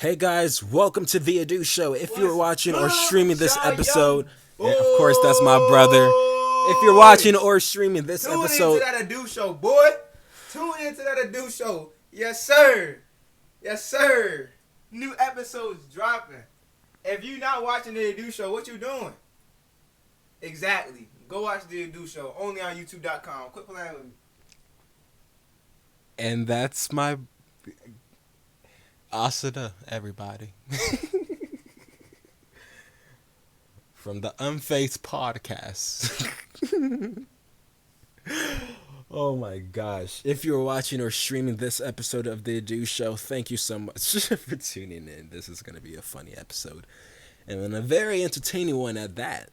Hey guys, welcome to THEADUSHOW. If you're watching or streaming this episode, and of course that's my brother. If you're watching or streaming this episode, tune into that THEADUSHOW, boy. Tune into that THEADUSHOw. Yes, sir. Yes, sir. New episodes dropping. If you not watching the THEADUSHOw, what you doing? Exactly. Go watch the THEADUSHOw. Only on YouTube.com. Quit playing with me. and that's my Asada, everybody. From the Unfaced Podcast. Oh my gosh. If you're watching or streaming this episode of The THEADUSHOw, thank you so much for tuning in. This is going to be a funny episode. And a very entertaining one at that.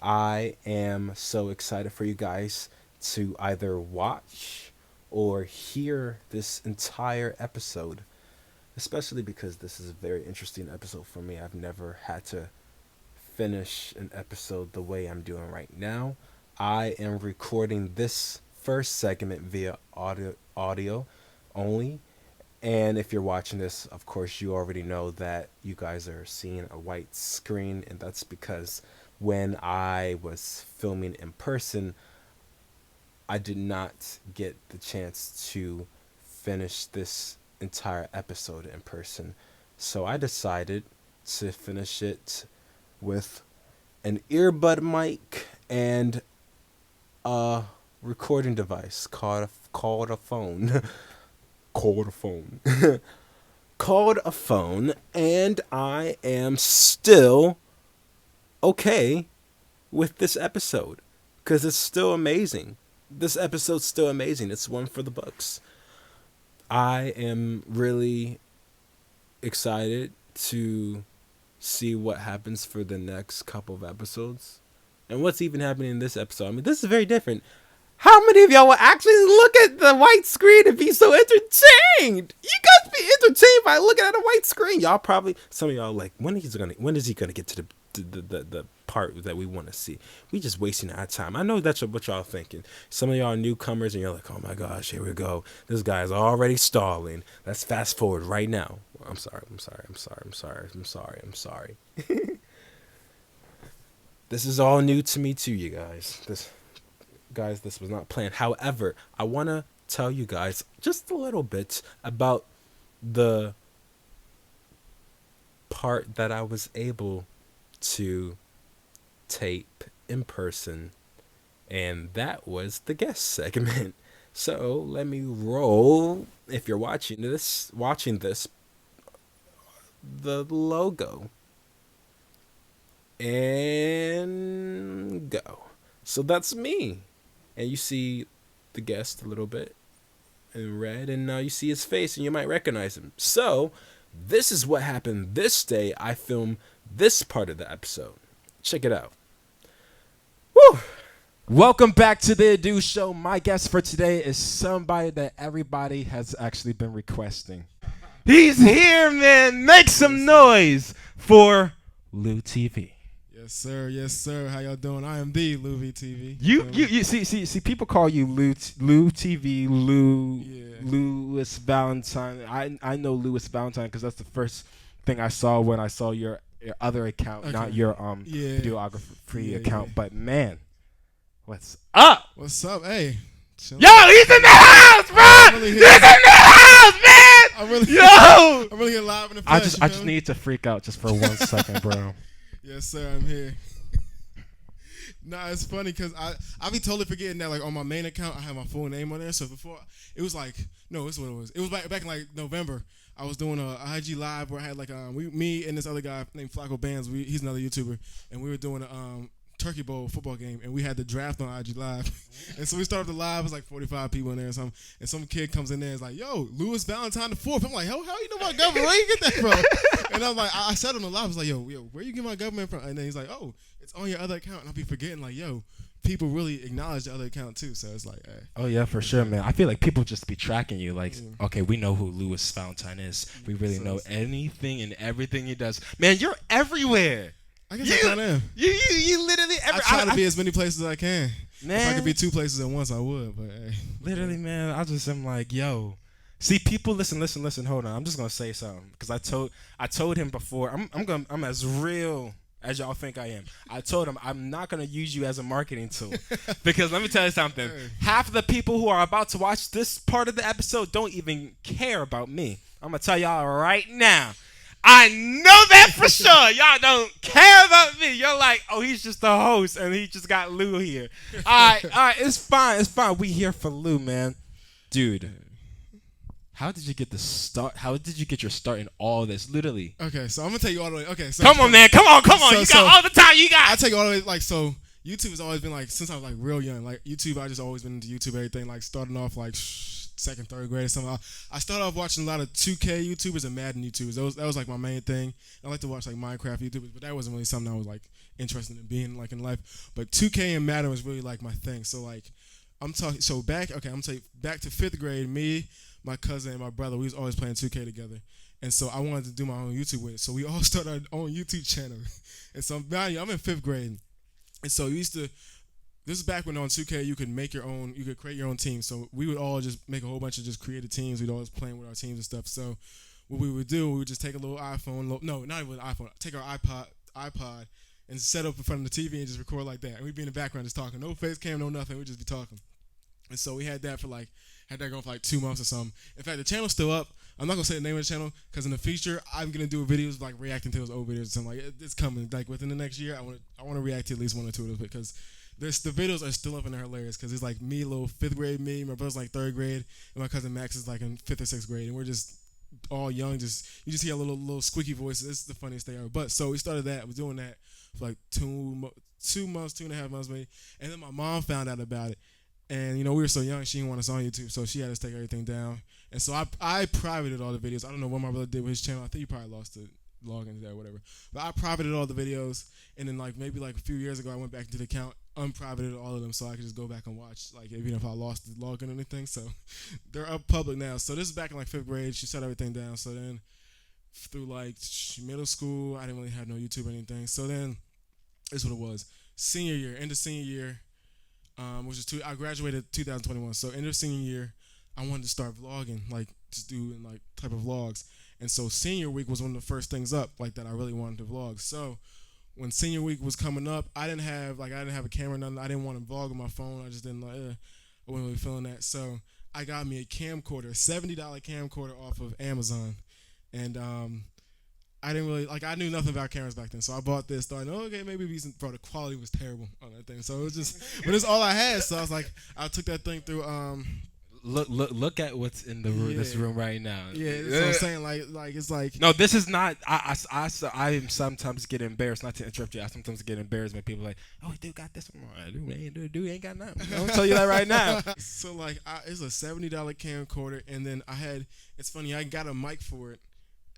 I am so excited for you guys to either watch or hear this entire episode. Especially because this is a very interesting episode for me. I've never had to finish an episode the way I'm doing right now. I am recording this first segment via audio only. And if you're watching this, of course, you already know that you guys are seeing a white screen. And that's because when I was filming in person, I did not get the chance to finish this entire episode in person. So I decided to finish it with an earbud mic and a recording device called a phone. Called a phone. Called a phone, and I am still okay with this episode because it's still amazing. This episode's still amazing. It's one for the books. I am really excited to see what happens for the next couple of episodes and what's even happening in this episode. I mean, this is very different. How many of y'all will actually look at the white screen and be so entertained? You guys be entertained by looking at a white screen. Y'all probably, some of y'all like, when is he gonna get to the part that we want to see? We just wasting our time. I know that's what y'all thinking. Some of y'all are newcomers and you're like, oh my gosh, here we go. This guy's already stalling. Let's fast forward right now. I'm sorry. This is all new to me too, you guys. This was not planned. However, I want to tell you guys just a little bit about the part that I was able to tape in person, and that was the guest segment. So let me roll, if you're watching this, the logo, and go. So that's me. And you see the guest a little bit in red, and now you see his face, and you might recognize him. So this is what happened this day. I filmed this part of the episode. Check it out. Woo! Welcome back to the THEADUSHOW. My guest for today is somebody that everybody has actually been requesting. He's here, man. Make some noise for LouV TV. Yes, sir. How y'all doing? I am the LouV TV. You see, people call you LouV TV, Louis Valentine. I know Louis Valentine because that's the first thing I saw when I saw your other account, okay. Not your videography account. Yeah. But man, what's up? What's up? Hey. Yo, he's in the house, bro! He's in the house, man! I'm really here live in the flesh. I just need to freak out just for 1 second, bro. Yes, sir, I'm here. Nah, it's funny because I be totally forgetting that, like, on my main account, I have my full name on there. So before, it was like, no, this is what it was. It was back in, like, November. I was doing a IG live where I had, like, me and this other guy named Flacco Bands. He's another YouTuber. And we were doing a Turkey Bowl football game, and we had the draft on IG Live. And so we started the live. It was like 45 people in there or something. And some kid comes in there and is like, yo, Louis Valentine the 4th. I'm like, how you know my government? Where you get that from? And I'm like, I said on the live, I was like, yo, where you get my government from? And then he's like, oh, it's on your other account. And I'll be forgetting, like, yo, people really acknowledge the other account too. So it's like, hey. Oh yeah, for sure, man. I feel like people just be tracking you. Like, okay, we know who Louis Valentine is. We really know anything and everything he does. Man, you're everywhere. I guess I kind of am. You literally I try to be as many places as I can. Man. If I could be 2 places at once, I would. But hey. Literally, man, I just am like, yo. See, people, listen. Hold on. I'm just gonna say something because I told him before. I'm as real as y'all think I am. I told him I'm not gonna use you as a marketing tool because let me tell you something. Hey. Half of the people who are about to watch this part of the episode don't even care about me. I'm gonna tell y'all right now. I know that for sure. Y'all don't care about me. You're like, oh, he's just the host and he just got Lou here. All right, it's fine. We here for Lou, man. Dude, how did you get the start? How did you get your start in all this? Literally. Okay, so I'm gonna take you all the way. Okay, so Come on, man. Come on. You got all the time you got. I take you all the way. Like, so YouTube has always been like since I was like real young. Like YouTube, I just always been into YouTube. Everything like starting off like second, third grade or something. I started off watching a lot of 2K YouTubers and Madden YouTubers. That was like my main thing. I like to watch like Minecraft YouTubers, but that wasn't really something I was like interested in being like in life. But 2K and Madden was really like my thing. So like I'm talking. So back. Okay, I'm gonna take back to 5th grade. Me, my cousin, and my brother. We was always playing 2K together. And so I wanted to do my own YouTube with it. So we all started our own YouTube channel. And so I'm in 5th grade. And so this is back when on 2K you could create your own team. So we would all just make a whole bunch of just creative teams. We'd always playing with our teams and stuff. So what we would do, we would just take a little iPhone, no, not even an iPhone, take our iPod and set up in front of the TV and just record like that. And we'd be in the background just talking. No face cam, no nothing. We'd just be talking. And so we had that going for like 2 months or something. In fact, the channel's still up. I'm not gonna say the name of the channel because in the future I'm gonna do videos like reacting to those old videos or something like it's coming. Like within the next year, I want to react to at least 1 or 2 of those because the videos are still up and they're hilarious because it's like me, little 5th grade me, my brother's like 3rd grade, and my cousin Max is like in 5th or 6th grade, and we're just all young. You just hear little squeaky voices. It's the funniest thing ever. But so we started that. I was doing that for like 2 months, 2.5 months maybe, and then my mom found out about it. And, we were so young, she didn't want us on YouTube, so she had us take everything down. And so I privated all the videos. I don't know what my brother did with his channel. I think he probably lost the login there or whatever. But I privated all the videos, and then maybe a few years ago, I went back into the account, unprivated all of them so I could just go back and watch, even if I lost the login or anything. So they're up public now. So this is back in 5th grade. She shut everything down. So then through middle school, I didn't really have no YouTube or anything. So then this is what it was. End of senior year, which is I graduated 2021. So end of senior year, I wanted to start vlogging, just doing type of vlogs. And so senior week was one of the first things up that I really wanted to vlog. So when senior week was coming up, I didn't have a camera, nothing. I didn't want to vlog on my phone. I just didn't I wasn't really feeling that. So I got me a camcorder, a $70 camcorder off of Amazon, and I didn't really I knew nothing about cameras back then. So I bought this, thought, okay, maybe decent. Bro, the quality was terrible on that thing. So it was just, but it's all I had. So I was I took that thing through. Look at what's in the room, this room right now. Yeah, that's what I'm saying. It's no, this is not. I sometimes get embarrassed. Not to interrupt you. I sometimes get embarrassed when people oh, dude got this. Dude ain't got nothing. I'm gonna tell you that right now. So it's a $70 camcorder, and then it's funny. I got a mic for it,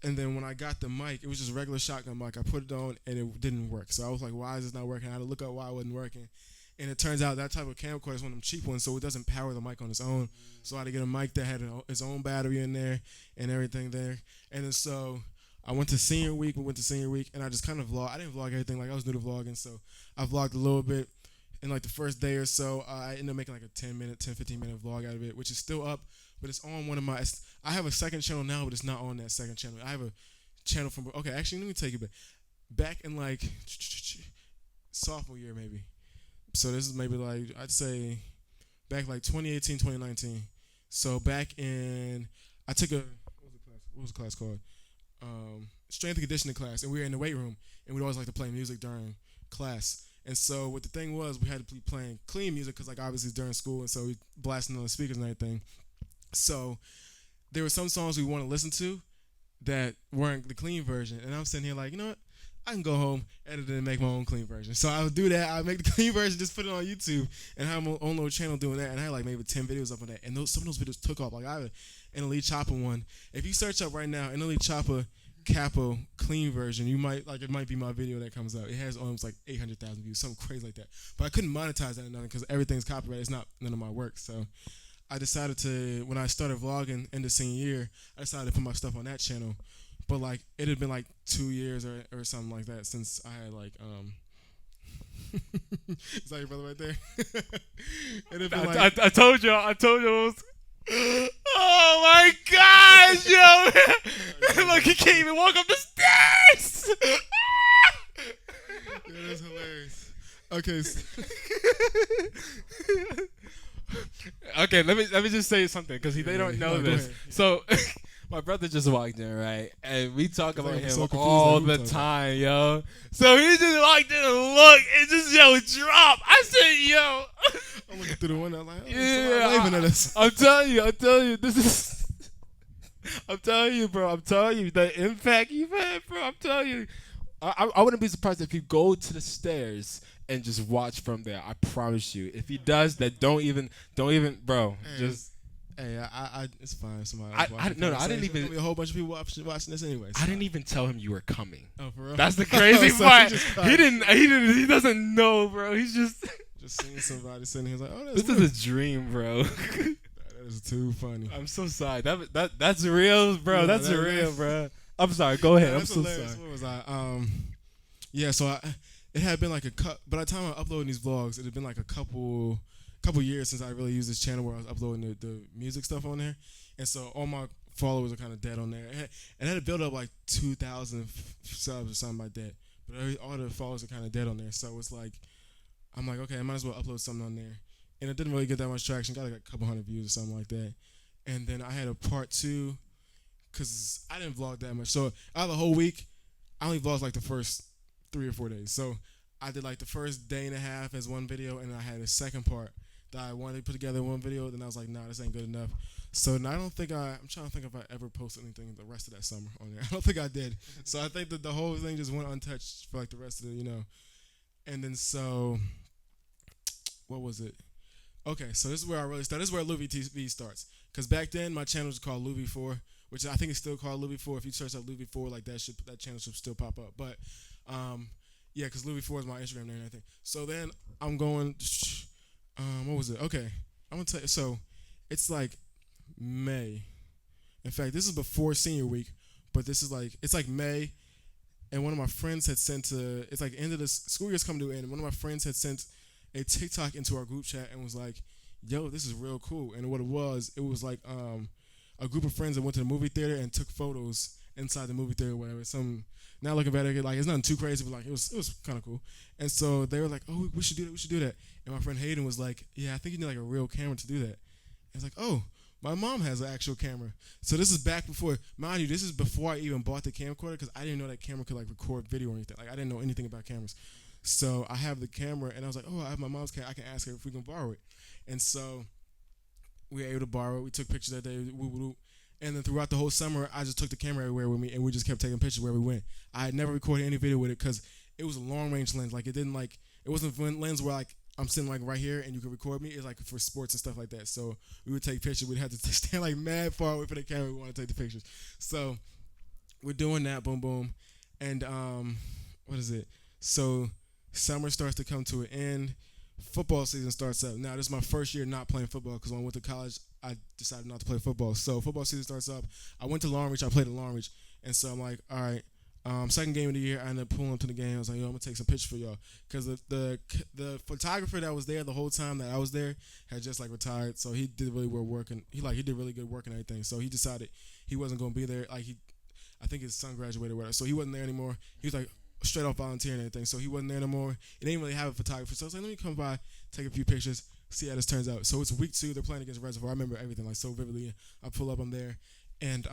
and then when I got the mic, it was just a regular shotgun mic. I put it on, and it didn't work. So I was like, why is this not working? I had to look up why it wasn't working. And it turns out that type of camcorder is one of them cheap ones, so it doesn't power the mic on its own. So I had to get a mic that had its own battery in there and everything there. And then so I went to senior week. We went to senior week, and I just kind of vlogged. I didn't vlog everything. I was new to vlogging, so I vlogged a little bit. In the first day or so, I ended up making a 15-minute vlog out of it, which is still up, but it's on one of my. I have a second channel now, but it's not on that second channel. I have a channel from. Okay, actually, let me take it back. Back in sophomore year maybe. So this is maybe I'd say back 2018, 2019. So back in, I took what was the class called? Strength and conditioning class, and we were in the weight room, and we'd always like to play music during class. And so what the thing was, we had to be playing clean music because obviously it's during school, and so we blasting on the speakers and everything. So there were some songs we want to listen to that weren't the clean version, and I'm sitting here you know what? I can go home, edit it, and make my own clean version. So I would do that. I would make the clean version, just put it on YouTube, and have my own little channel doing that. And I had maybe 10 videos up on that. And some of those videos took off. I have an Elite Chopper one. If you search up right now, an Elite Chopper Capo clean version, you might it might be my video that comes out. It has almost 800,000 views, something crazy like that. But I couldn't monetize that or nothing because everything's copyrighted. It's not none of my work. So I decided to, when I started vlogging in the senior year, I decided to put my stuff on that channel. But it had been 2 years or something like that since I had is that your brother right there? It had been I told you. Oh my gosh, yo! Look, he can't even walk up the stairs. Yeah, that's hilarious. Okay. Okay, let me just say something because they don't know go this. ahead. So, my brother just walked in, right, and we talk about I'm him so confused, all like, who we the talking time, yo. So he just walked in and looked and just drop. I said, yo. I'm looking through the window. I'm like, oh, Yeah, somebody waving at us. I'm telling you, this is. I'm telling you, bro. I'm telling you the impact you've had, bro. I'm telling you. I wouldn't be surprised if you go to the stairs and just watch from there. I promise you. If he does that, don't even, bro. Just. Hey, it's fine. Somebody else watching. No, I There's didn't even. gonna be a whole bunch of people watching this anyway. I didn't even tell him you were coming. Oh, for real? That's the crazy So part. just He didn't. He doesn't know, bro. He's just. Just seeing somebody sitting here, like, oh, that's This weird. is a dream, bro. That is too funny. I'm so sorry. That's real, bro. Yeah, That's that- real, bro. I'm sorry. Go ahead. I'm That's so hilarious. sorry. What was I? Yeah. So it had been like by the time I uploaded these vlogs, it had been like a couple years since I really used this channel where I was uploading the music stuff on there, and so all my followers are kind of dead on there. It had to build up like 2,000 subs or something like that, but all the followers are kind of dead on there. So it's like, I'm like, okay, I might as well upload something on there, and it didn't really get that much traction. Got like a couple hundred views or something like that, and then I had a part 2 because I didn't vlog that much. So out of the whole week, I only vlogged like the first 3 or 4 days. So I did like the first day and a half as one video, and then I had a second part that I wanted to put together in one video. Then I was like, nah, this ain't good enough. So now I'm trying to think if I ever posted anything the rest of that summer on there. I don't think I did. So I think that the whole thing just went untouched for like the rest of the. And then so, what was it? Okay, so this is where I really start. This is where LouV TV starts. Because back then, my channel was called LouV4, which I think it's still called LouV4. If you search up LouV4, like that channel should still pop up. But, yeah, because LouV4 is my Instagram name and everything. So then I'm going, what was it? Okay, I'm going to tell you. So it's like May. In fact, this is before senior week, but it's like May. And one of my friends had sent it's like end of the school year's coming to an end. One of my friends had sent a TikTok into our group chat and was like, yo, this is real cool. And what it was like a group of friends that went to the movie theater and took photos inside the movie theater or whatever. Now looking back, like it's nothing too crazy, but like it was kind of cool. And so they were like, oh, we should do that. And my friend Hayden was like, yeah, I think you need like a real camera to do that. And it's like, oh, my mom has an actual camera. So this is back before, mind you, this is before I even bought the camcorder because I didn't know that camera could like record video or anything. Like I didn't know anything about cameras. So I have the camera and I was like, oh, I have my mom's camera. I can ask her if we can borrow it. And so we were able to borrow it. We took pictures that day. And then throughout the whole summer, I just took the camera everywhere with me and we just kept taking pictures where we went. I had never recorded any video with it because it was a long range lens. Like it wasn't a lens where like I'm sitting like right here and you can record me. It's like for sports and stuff like that. So we would take pictures. We'd have to stand like mad far away from the camera. We want to take the pictures. So we're doing that. Boom, boom. And what is it? So summer starts to come to an end. Football season starts up. Now this is my first year not playing football because when I went to college, I decided not to play football. So football season starts up. I went to Long Reach. I played at Long Reach. And so I'm like, all right. Second game of the year, I ended up pulling up to the game. I was like, yo, I'm gonna take some pictures for y'all, because the photographer that was there the whole time that I was there had just like retired, so he did really well work and he did really good work and everything. So he decided he wasn't gonna be there. Like I think his son graduated or whatever, so he wasn't there anymore. He was like straight off volunteering and everything, so he wasn't there anymore. It didn't really have a photographer, so I was like, let me come by, take a few pictures, see how this turns out. So it's week 2. They're playing against Reservoir. I remember everything like so vividly. I pull up, I'm there, and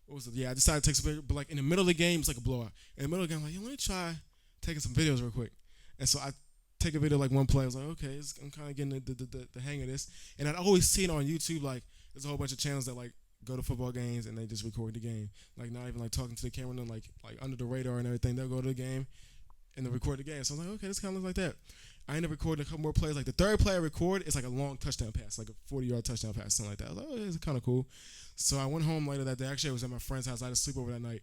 what was it? Yeah, I decided to take some pictures, but like in the middle of the game, it's like a blowout. In the middle of the game, I'm like, yo, let me try taking some videos real quick. And so I take a video like one play. I was like, okay, I'm kind of getting the hang of this. And I'd always seen on YouTube, like there's a whole bunch of channels that like go to football games and they just record the game, like not even like talking to the camera, and like under the radar and everything. They'll go to the game and they'll record the game. So I was like, okay, this kind of looks like that. I ended up recording a couple more plays. Like the third play I record is like a long touchdown pass, like a 40-yard touchdown pass, something like that. I was like, oh, it's kind of cool. So I went home later that day. Actually, I was at my friend's house. I had to sleep over that night.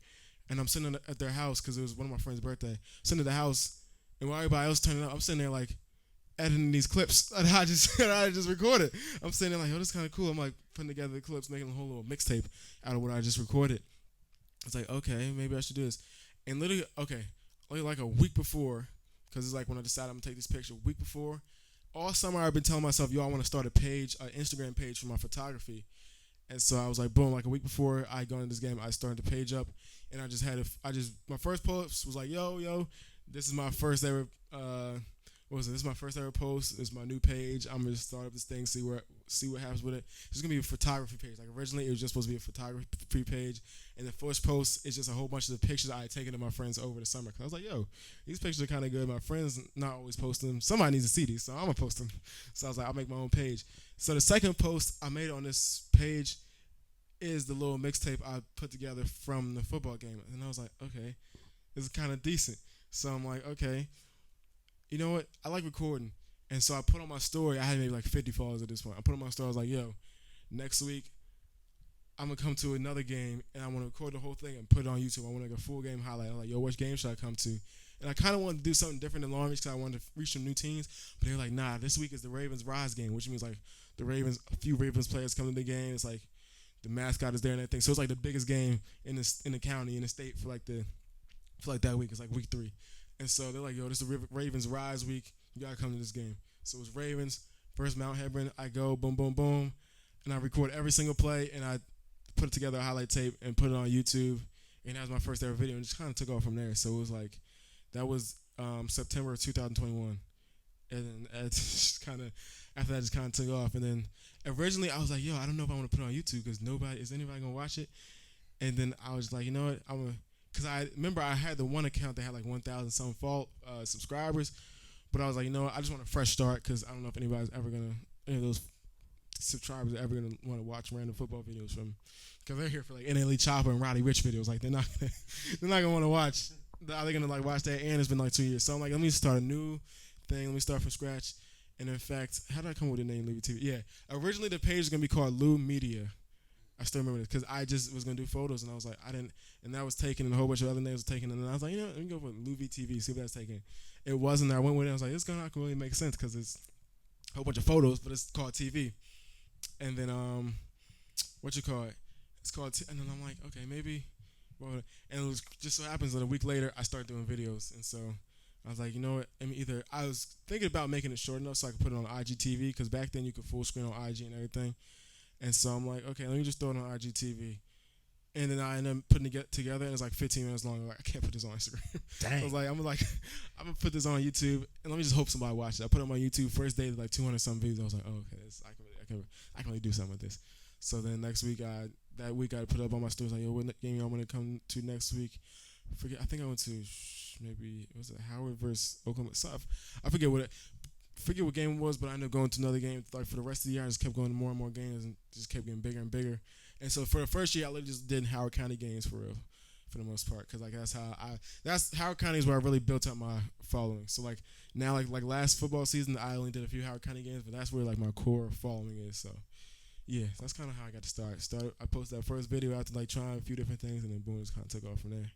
And I'm sitting at their house because it was one of my friend's birthday. Sitting at the house, and while everybody else turning up, I'm sitting there like editing these clips that I just recorded. I'm sitting there like, oh, this is kind of cool. I'm like putting together the clips, making a whole little mixtape out of what I just recorded. It's like, okay, maybe I should do this. And literally, okay, only like a week before, because it's like when I decided I'm going to take this picture, a week before, all summer I've been telling myself, yo, I want to start a page, an Instagram page for my photography. And so I was like, boom, like a week before I go into this game, I started the page up, and I just had my first post was like, yo, this is my first ever, This is my first ever post. This is my new page. I'm gonna start up this thing, see what happens with it. It's gonna be a photography page. Like originally, it was just supposed to be a photography page, and the first post is just a whole bunch of the pictures I had taken of my friends over the summer. Cause I was like, yo, these pictures are kind of good. My friends not always posting them. Somebody needs to see these, so I'm gonna post them. So I was like, I'll make my own page. So the second post I made on this page is the little mixtape I put together from the football game, and I was like, okay, this is kind of decent. So I'm like, okay, you know what? I like recording. And so I put on my story. I had maybe like 50 followers at this point. I put on my story. I was like, yo, next week, I'm going to come to another game, and I want to record the whole thing and put it on YouTube. I want to like a full game highlight. I was like, yo, which game should I come to? And I kind of wanted to do something different than Long Beach because I wanted to reach some new teams. But they were like, nah, this week is the Ravens Rise game, which means like a few Ravens players come to the game. It's like the mascot is there and everything. So it's like the biggest game in the county, in the state for like that week. It's like week 3. And so they're like, yo, this is the Ravens Rise week. You got to come to this game. So it was Ravens versus Mount Hebron. I go, boom, boom, boom. And I record every single play. And I put together a highlight tape and put it on YouTube. And that was my first ever video. And just kind of took off from there. So it was like, that was September of 2021. And then it just kind of, after that, just kind of took off. And then originally I was like, yo, I don't know if I want to put it on YouTube because is anybody going to watch it? And then I was like, you know what, because I remember I had the one account that had like 1,000 some subscribers, but I was like, you know what, I just want a fresh start because I don't know if any of those subscribers are ever gonna want to watch random football videos from, because they're here for like NLE Chopper and Roddy Ricch videos. Like they're not gonna want to watch. Are they gonna like watch that? And it's been like 2 years, so I'm like, let me start a new thing. Let me start from scratch. And in fact, how did I come up with the name LouV TV? Yeah, originally the page was gonna be called LouV Media. I still remember this because I just was gonna do photos, and I was like, and that was taken, and a whole bunch of other names were taken, and then I was like, you know, let me go with LouV TV, see if that's taken. It wasn't. I went with it. I was like, it's gonna not really make sense because it's a whole bunch of photos, but it's called TV. And then what you call it? It's called. And then I'm like, okay, maybe. Well, and it was just so happens that a week later I started doing videos, and so I was like, you know what? I was thinking about making it short enough so I could put it on IGTV because back then you could full screen on IG and everything. And so I'm like, okay, let me just throw it on IGTV. And then I ended up putting it together, and it's like 15 minutes long. I'm like, I can't put this on Instagram. Dang. I was like, I'm gonna put this on YouTube, and let me just hope somebody watches it. I put it on my YouTube. First day, like 200 some views. I was like, oh, okay, I can really do something with this. So then next week, I put it up on my stories like, yo, what game y'all want to come to next week? I think I went to maybe was it Howard versus Oklahoma. So I forget what game it was, but I ended up going to another game. Like for the rest of the year, I just kept going to more and more games and just kept getting bigger and bigger. And so for the first year, I literally just did Howard County games for real, for the most part, because like that's Howard County is where I really built up my following. So like now, like last football season, I only did a few Howard County games, but that's where like my core following is. So yeah, that's kind of how I got to start. I posted that first video after like trying a few different things, and then boom, just kind of took off from there.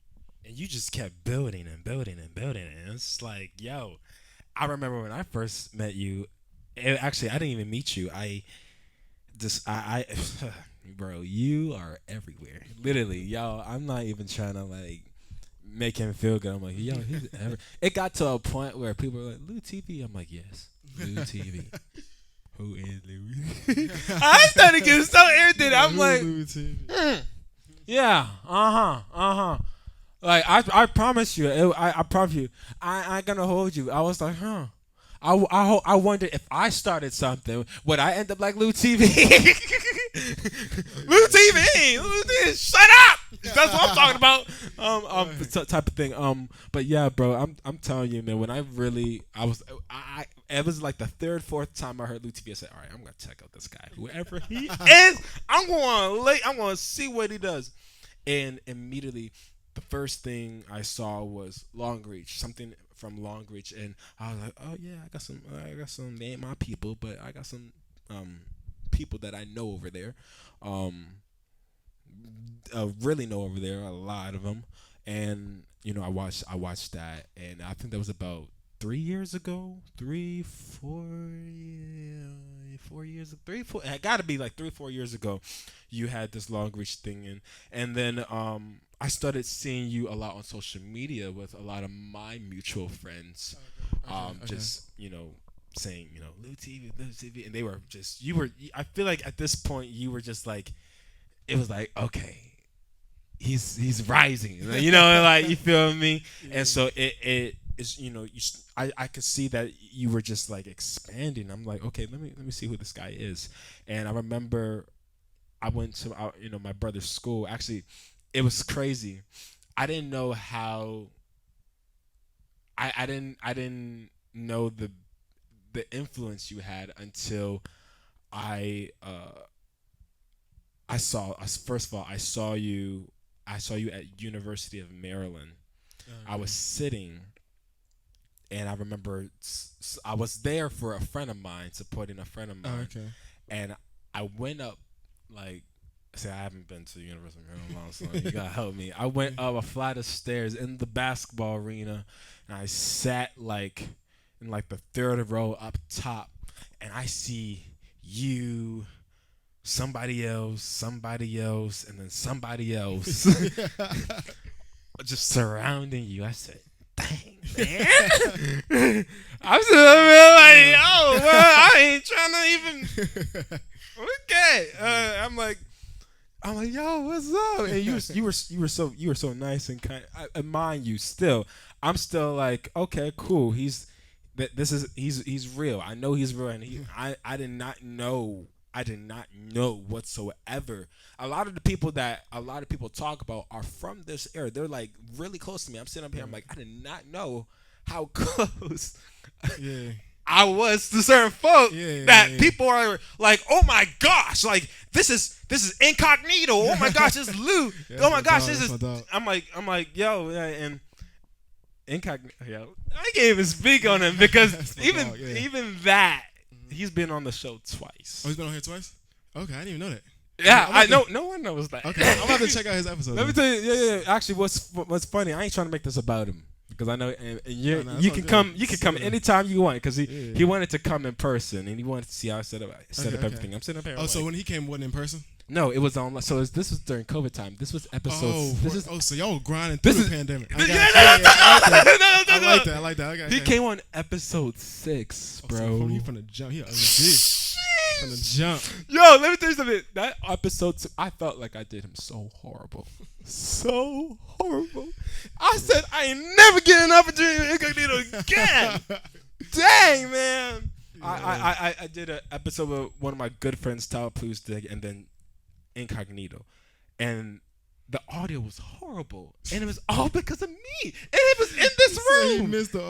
And you just kept building and building and building, and it's like, yo, I remember when I first met you. Actually, I didn't even meet you. Bro, you are everywhere. Literally, yo. I'm not even trying to like make him feel good. I'm like, yo, he's ever. It got to a point where people were like, LouV TV. I'm like, yes, LouV TV. Who is LouV? I started getting so irritated. I'm like, yeah, Like I promise you, I promise you, I ain't gonna hold you. I was like, huh. I wonder if I started something, would I end up like LouV TV? LouV TV, shut up! That's what I'm talking about. Type of thing. But yeah, bro, I'm telling you, man. When it was like the third, fourth time I heard LouV TV. I said, all right, I'm gonna check out this guy, whoever he is. I'm gonna see what he does, and immediately. The first thing I saw was Long Reach, something from Long Reach, and I was like, "Oh yeah, I got some. They ain't my people, but I got some people that I know over there. Really know over there, a lot of them. And you know, I watched that, and I think that was about 3 years ago, 3, 4, 4 years, 3, 4. It got to be like 3, 4 years ago. You had this Long Reach thing, and then I started seeing you a lot on social media with a lot of my mutual friends. Okay. Just, you know, saying, LouV TV, and they were just, I feel like at this point you were just like, it was like, okay, he's rising, like, you feel me? Yeah. And so it is, I could see that you were just like expanding. I'm like, okay, let me see who this guy is. And I remember I went to my brother's school. Actually, it was crazy. I didn't know how. I didn't know the influence you had until I saw. First of all, I saw you at University of Maryland. I was sitting, and I remember I was there for a friend of mine, supporting a friend of mine. And I went up, like, I haven't been to the University of Maryland in a long time, so you gotta help me. I went up a flight of stairs in the basketball arena, and I sat like in like the third row up top, and I see you, somebody else, and then somebody else just surrounding you. I said, dang, man. I'm sitting there like, yo, well, I ain't trying to even. Okay. I'm like, yo, what's up? And you were so nice and kind. Mind you, still, I'm still like, okay, cool. He's real. I know he's real, and I did not know whatsoever. A lot of people talk about are from this era. They're like really close to me. I'm sitting up here. I'm like, I did not know how close I was to certain folk that people are like, oh my gosh, like this is incognito. Oh my gosh, this is LouV. Oh my gosh, this is. I'm like, yo, and incognito. Yo, I can't even speak on him because even that. He's been on the show twice. Oh, he's been on here twice? Okay, I didn't even know that. Yeah, I know. No one knows that. Okay, I'm about to check out his episode. Let me tell you. Yeah. Actually, what's funny? I ain't trying to make this about him because I know, and you can come. You can come anytime you want because he wanted to come in person and he wanted to see how I set up everything. I'm sitting up here. Oh, so when he came, wasn't in person? No, it was on. So this was during COVID time. This was episodes. So y'all were grinding through the pandemic. I like that. Okay, he came on episode 6, bro. You from the jump? He OG. From the jump. Yo, let me tell you something. That episode 2, I felt like I did him so horrible. So horrible. I said I ain't never getting an opportunity incognito again. Dang, man. Yeah. I did an episode with one of my good friends, Tal Plusdig, and then Incognito, and the audio was horrible, and it was all because of me, and it was in this room. He missed the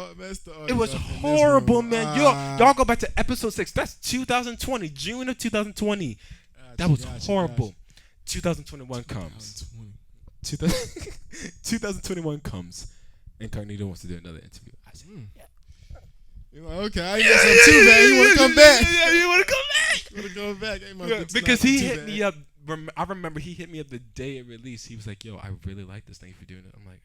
audio. It was horrible, man. Y'all go back to episode 6. That's 2020, June of 2020. That was horrible. 2021 comes. 2021 comes. Incognito wants to do another interview. I said, yeah. You're like, okay, I guess I'm too bad. You want to come back? Yeah, you want to come back? You want to go back? Hey, because he hit me up. I remember he hit me up the day it released. He was like, yo, I really like this. Thank you for doing it. I'm like,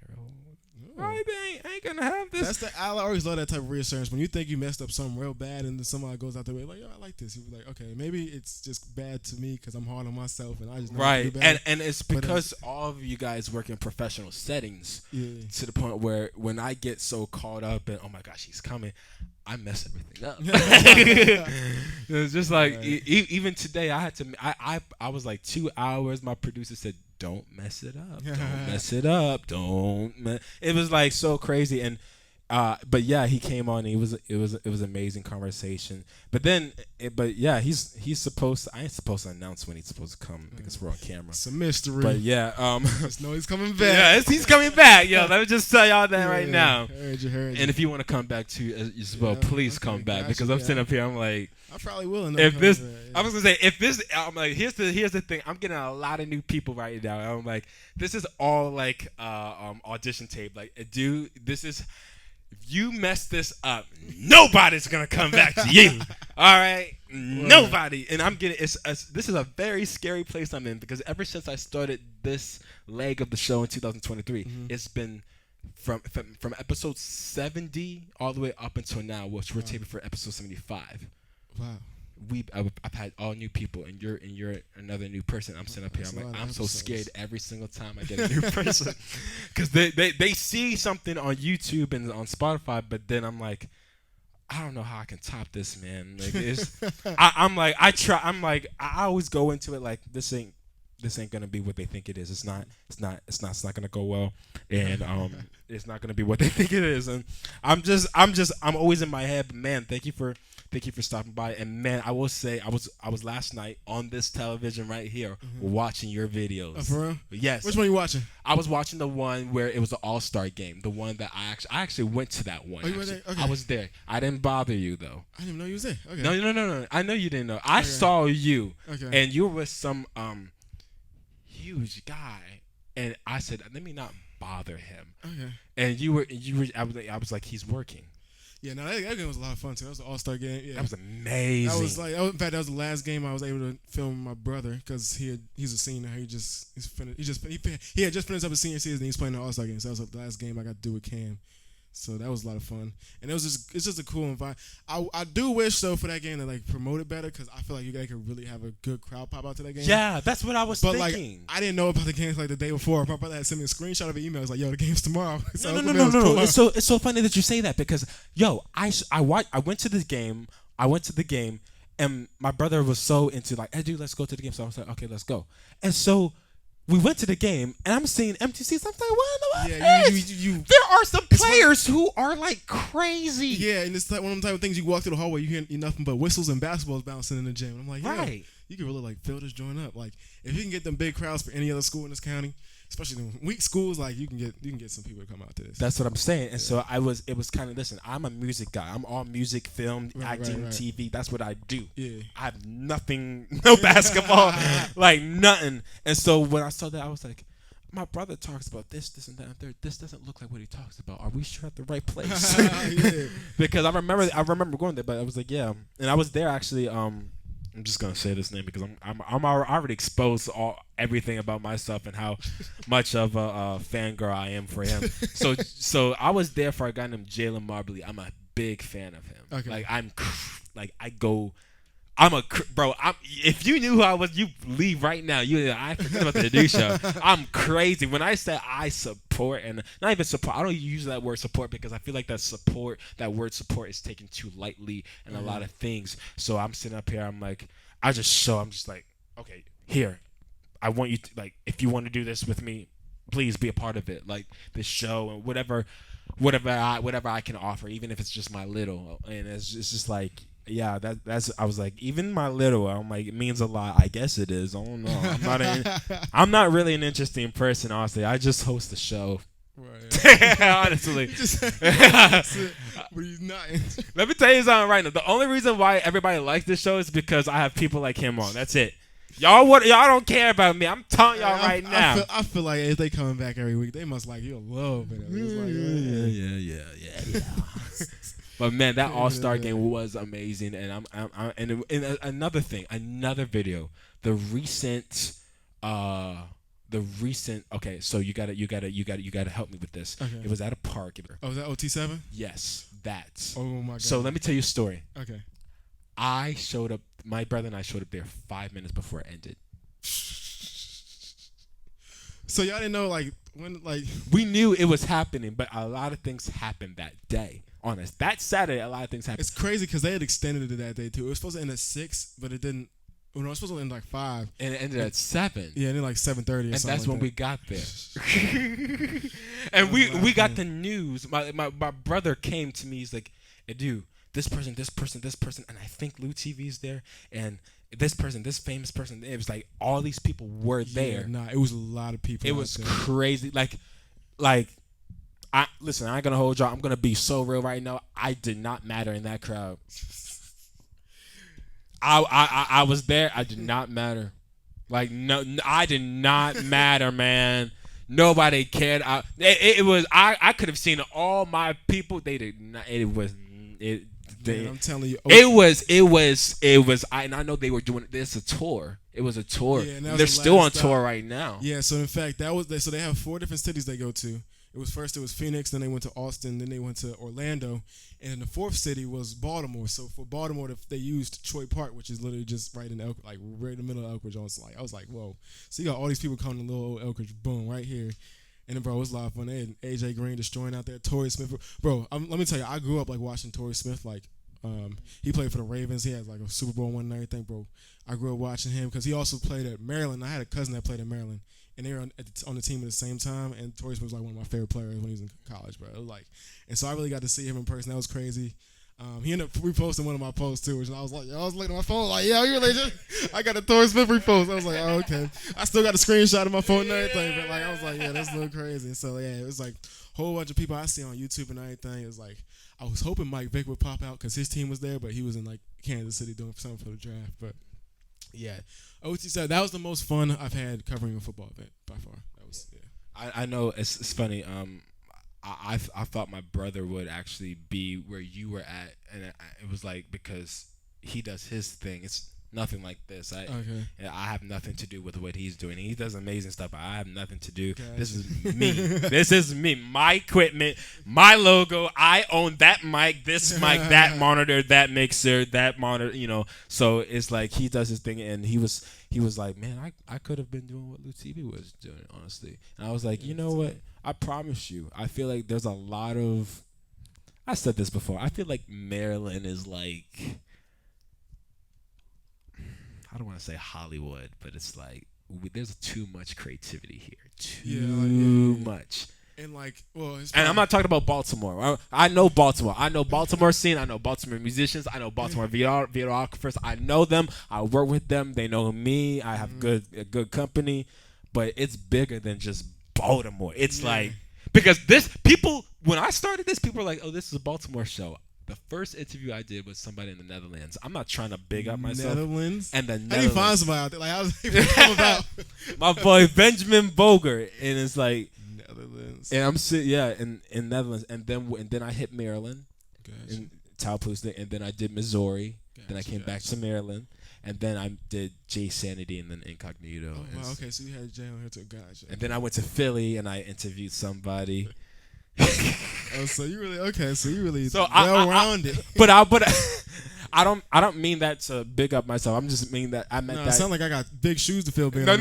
I ain't gonna have this. I always love that type of reassurance. When you think you messed up something real bad and then somebody goes out there like, yo, I like this. You're like, okay, maybe it's just bad to me because I'm hard on myself and I just know how to do better. And it's because all of you guys work in professional settings to the point where when I get so caught up in, oh my gosh, he's coming, I mess everything up. It's just like even today I had to. I was like 2 hours. My producer said, "Don't mess it up. Don't mess it up. Don't." It was like so crazy, and but yeah, he came on. And it was amazing conversation. But then, he's supposed to. I ain't supposed to announce when he's supposed to come because we're on camera. It's a mystery. But yeah, just know he's coming back. Yeah, he's coming back. Yo, let me just tell y'all that right now. Heard you. And if you want to come back too as well, please come back because I'm sitting up here. I'm like, I probably will. I was gonna say if this, I'm like, here's the thing. I'm getting a lot of new people right now. I'm like, this is all like audition tape. Like, dude, this is. If you mess this up, nobody's gonna come back to you. All right, nobody. And I'm getting this is a very scary place I'm in because ever since I started this leg of the show in 2023, it's been from episode 70 all the way up until now, which we're taping for episode 75. Wow. I've had all new people, and you're another new person. I'm sitting up here. I'm like, I'm so scared every single time I get a new person, because they see something on YouTube and on Spotify, but then I'm like, I don't know how I can top this, man. Like I'm like I always go into it like this ain't gonna be what they think it is. It's not gonna go well, and it's not gonna be what they think it is. And I'm always in my head. But man, thank you for stopping by. And man, I will say I was last night on this television right here watching your videos. Oh, for real? Yes. Which one are you watching? I was watching the one where it was the All-Star game. The one that I actually went to that one. Oh, you were there? Okay. I was there. I didn't bother you though. I didn't even know you was there. Okay. No. I know you didn't know. I saw you, and you were with some huge guy, and I said, let me not bother him. Okay. And you were. I was like, he's working. Yeah, no, that game was a lot of fun too. That was the All-Star game. Yeah. That was amazing. That was like, in fact, that was the last game I was able to film with my brother because he's a senior. He had just finished up his senior season. And he's playing the All-Star game. So that was the last game I got to do with Cam. So that was a lot of fun, and it's just a cool environment. I do wish though for that game to like promote it better because I feel like you guys could really have a good crowd pop out to that game. Yeah, that's what I was thinking. Like I didn't know about the games like the day before. My brother had sent me a screenshot of an email. It's like, yo, the game's tomorrow. So No. It's so funny that you say that because I went to the game, and my brother was so into like, hey dude, let's go to the game. So I was like, okay, let's go. And so we went to the game, and I'm seeing empty seats. I'm like, what in the world? There are some players who are like crazy. Yeah, and it's like one of them type of things. You walk through the hallway, you hear nothing but whistles and basketballs bouncing in the gym. And I'm like, yeah, you can really like fill this joint up. Like if you can get them big crowds for any other school in this county, especially the weak schools, like you can get some people to come out to this. That's what I'm saying. And so it was kind of, listen, I'm a music guy. I'm all music, film, acting, TV. That's what I do. Yeah. I have nothing, no basketball, like nothing. And so when I saw that, I was like, my brother talks about this, and that, and third. This doesn't look like what he talks about. Are we sure at the right place? Because I remember going there, but I was like, yeah. And I was there actually. I'm just gonna say this name because I'm already exposed to everything about myself and how much of a fangirl I am for him. So I was there for a guy named Jalen Marbley. I'm a big fan of him. Okay. If you knew who I was, you leave right now. I forget about the THEADUSHOW. I'm crazy. When I say I support, and not even support, I don't use that word support because I feel like that word support is taken too lightly in a lot of things. So I'm sitting up here, I'm just like, okay, here, I want you to, like, if you want to do this with me, please be a part of it. Like this show and whatever I can offer, even if it's just my little. And it's just like, yeah, that's. I was like, even my little. I'm like, it means a lot. I guess it is. I don't know. I'm not really an interesting person, honestly. I just host the show. Right. Honestly. But he's not. Let me tell you something right now. The only reason why everybody likes this show is because I have people like him on. That's it. Y'all don't care about me. I'm telling y'all right now. I feel like if they coming back every week, they must like you a little bit. Yeah. But man, that All-Star game was amazing, and and another video, the recent. Okay, so you gotta help me with this. Okay. It was at a park. Oh, was that OT7? Yes, that. Oh my god. So let me tell you a story. Okay. I showed up. My brother and I showed up there 5 minutes before it ended. So y'all didn't know like when we knew it was happening, but a lot of things happened that day. Honest, that Saturday, a lot of things happened. It's crazy because they had extended it to that day too. It was supposed to end at 6, but it didn't. Well, no, it was supposed to end like 5, and it ended at 7. Yeah, and then like 7:30. And that's when we got there. And we got the news. My brother came to me. He's like, hey, dude, this person, and I think LouTV's there, and this person, this famous person. It was like all these people were there. Nah, it was a lot of people. It was crazy. Like. I ain't gonna hold y'all. I'm gonna be so real right now. I did not matter in that crowd. I was there. I did not matter. Like no, I did not matter, man. Nobody cared. I could have seen all my people. They did not. I'm telling you, it was. And I know they were doing this a tour. It was a tour. Yeah, they're still on tour right now. Yeah. So in fact, so they have 4 different cities they go to. It was Phoenix, then they went to Austin, then they went to Orlando, and then the 4th city was Baltimore. So for Baltimore, they used Troy Park, which is literally just right in right in the middle of Elkridge. I was like, whoa. So you got all these people coming to little old Elkridge, boom, right here. And then, bro, it was a lot of fun. They had AJ Green destroying out there, Torrey Smith. Bro, let me tell you, I grew up like watching Torrey Smith like He played for the Ravens. He had like a Super Bowl one and everything, bro. I grew up watching him because he also played at Maryland. I had a cousin that played at Maryland, and they were on the team at the same time. And Torrey Smith was like one of my favorite players when he was in college, bro. It was like, and so I really got to see him in person. That was crazy. He ended up reposting one of my posts too, which I was like, I was looking at my phone like, yeah, you really just, I got a Torrey Smith repost. I was like, oh, okay. I still got a screenshot of my phone and everything, but like, I was like, yeah, that's a little crazy. So yeah, it was like a whole bunch of people I see on YouTube and everything. It was like, I was hoping Mike Vick would pop out because his team was there, but he was in like Kansas City doing something for the draft. But yeah, OT said that was the most fun I've had covering a football event by far. That was I know it's funny. I thought my brother would actually be where you were at, and it was like because he does his thing. It's nothing like this. I have nothing to do with what he's doing. He does amazing stuff. But I have nothing to do. Gotcha. This is me. This is me. My equipment, my logo. I own that mic, this mic, that monitor, that mixer, that monitor. You know. So it's like he does his thing, and he was like, man, I could have been doing what LouV was doing, honestly. And I was like, you know what? I promise you. I feel like there's a lot of. I said this before. I feel like Maryland is like. I don't want to say Hollywood, but it's like there's too much creativity here. Too much. And like, well, and I'm not talking about Baltimore. I know Baltimore. I know Baltimore scene. I know Baltimore musicians. I know Baltimore videographers. I know them. I work with them. They know me. I have good company. But it's bigger than just Baltimore. It's like because when I started this, people were like, "Oh, this is a Baltimore show." The first interview I did was somebody in the Netherlands. I'm not trying to big up myself. Netherlands? And the How do Netherlands. you find somebody out there? Like, how does it come about? My boy Benjamin Boger, and it's like Netherlands. and I'm sitting in Netherlands, and then I hit Maryland, in Taupouston, and then I did Missouri. Then I came back to Maryland, and then I did J Sanity and then Incognito. Oh, wow, okay, so you had Jay on here too. Gotcha. And then I went to Philly and I interviewed somebody. Oh, so you really So well-rounded. But I don't mean that to big up myself. I'm just mean that I meant No, that. it sounds like I got big shoes to fill. No.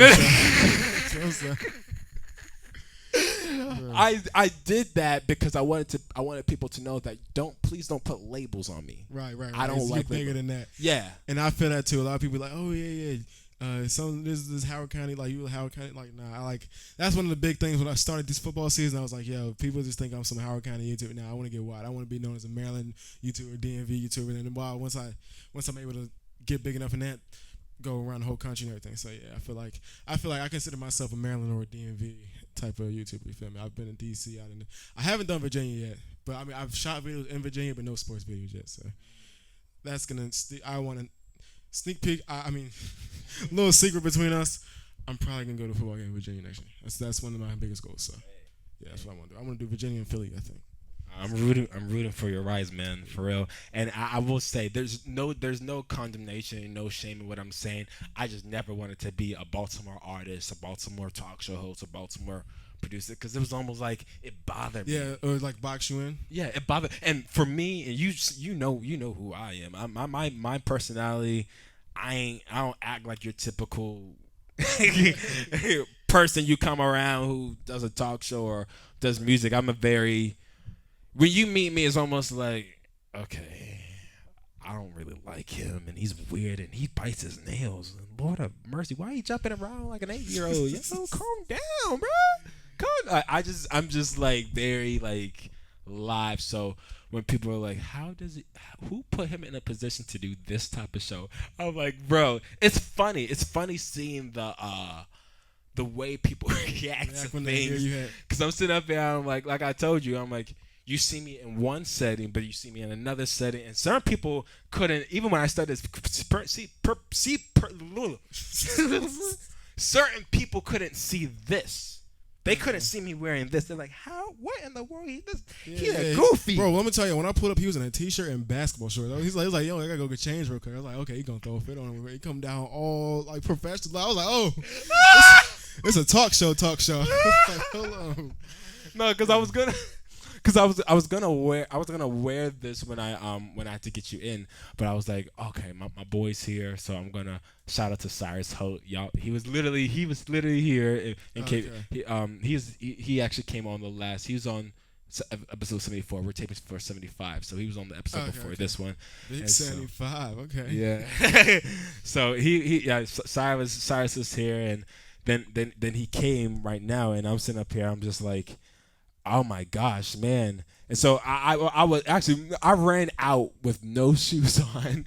I did that because I wanted people to know that please don't put labels on me. Right. I don't like bigger labels. than that. Yeah. And I feel that too. A lot of people are like, oh yeah. This Howard County, like you Howard County, like nah. That's one of the big things when I started this football season. I was like, yo, people just think I'm some Howard County YouTuber. Now I want to get wide. I want to be known as a Maryland YouTuber, DMV YouTuber, and then once I'm able to get big enough in that, go around the whole country and everything. So yeah, I feel like I consider myself a Maryland or a DMV type of YouTuber. You feel me? I've been in DC, I haven't done Virginia yet, but I mean I've shot videos in Virginia, but no sports videos yet. So that's gonna. I want to sneak peek. I mean. Little secret between us. I'm probably gonna go to a football game in Virginia next year. That's one of my biggest goals. So, yeah, that's what I want to do. I want to do Virginia and Philly. I think. I'm rooting for your rise, man, for real. And I will say, there's no condemnation, no shame in what I'm saying. I just never wanted to be a Baltimore artist, a Baltimore talk show host, a Baltimore producer, because it was almost like it bothered me. Yeah, or like box you in. Yeah, it bothered. And for me, and you know who I am. My personality. I don't act like your typical person you come around who does a talk show or does music. When you meet me, it's almost like, okay, I don't really like him, and he's weird, and he bites his nails. Lord have mercy, why are you jumping around like an 8-year-old? Yo, calm down, bro. I'm just like very like live. So when people are like, who put him in a position to do this type of show? I'm like, bro, it's funny. It's funny seeing the way people react to things. Because I'm sitting up there, I'm like I told you, I'm like, you see me in one setting, but you see me in another setting. And certain people couldn't, even when I started, certain people couldn't see this. They couldn't see me wearing this. They're like, "How? What in the world? He's goofy." Bro, let me tell you, when I pulled up, he was in a t-shirt and basketball shorts. He's like, yo, I gotta go get changed real quick. I was like, okay, he gonna throw a fit on him. He come down all like professional. I was like, oh, it's a talk show. I was like, hold on. No, because I was gonna wear this when I had to get you in, but I was like, okay, my boy's here, so I'm gonna shout out to Cyrus Holt. Y'all, he was literally here in case he actually came on the last. He was on episode 74. We're taping for 75, so he was on the episode before this one. Big And 75. Okay. Yeah. So Cyrus is here, and then he came right now, and I'm sitting up here. I'm just like, oh my gosh, man. And so I ran out with no shoes on.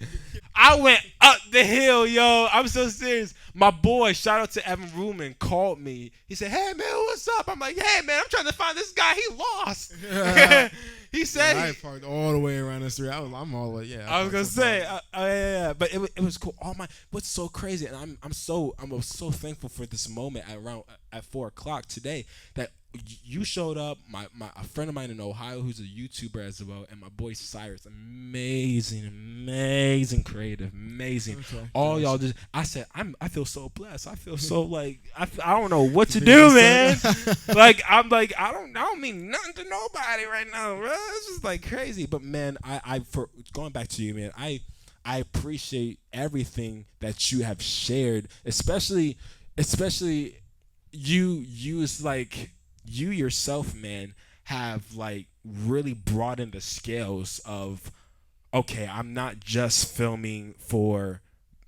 I went up the hill, yo. I'm so serious. My boy, shout out to Evan Ruman, called me. He said, hey, man, what's up? I'm like, hey, man, I'm trying to find this guy. He lost. He said I parked all the way around the street. I'm all like, yeah. I was gonna say, yeah, but it was cool. What's so crazy, and I'm so thankful for this moment at 4:00 today that you showed up. A friend of mine in Ohio who's a YouTuber as well, and my boy Cyrus, amazing creative, amazing. Okay, all y'all just, I said, I feel so blessed. I feel so like I don't know what to do, man. I'm like I don't mean nothing to nobody right now, bro. It's just like crazy. But man, for going back to you, man, I appreciate everything that you have shared, especially you is like you yourself, man, have like really broadened the scales of, okay, I'm not just filming for